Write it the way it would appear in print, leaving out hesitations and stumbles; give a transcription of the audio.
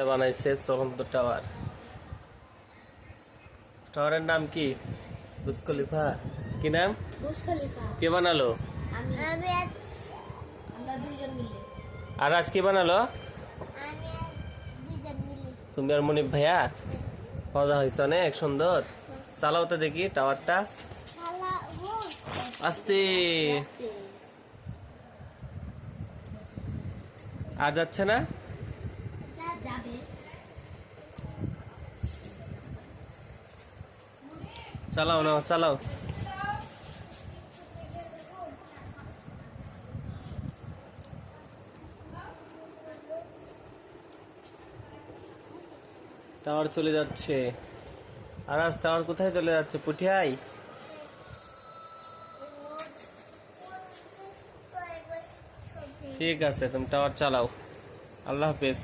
বানাইছে চলন্ত টাওয়ার। টাওয়ারের নাম কি? Burj Khalifa. কি নাম? Burj Khalifa. কে বানালো? আমি আমরা দুইজন মিলে। আর আজ কে বানালো? আমি দুইজন মিলে। তুমি আর মনিব ভাইয়া? মজা হয়েছে অনেক সুন্দর। চালাও তো দেখি টাওয়ারটা। আস্তে। আর যাচ্ছে না? যাবে। চালাও না, চালাও। টাওয়ার চলে যাচ্ছে। আর আজ টাওয়ার কোথায় চলে যাচ্ছে? পুঠিয়াই। ঠিক আছে, তুমি টাওয়ার চালাও। আল্লাহ হাফেজ।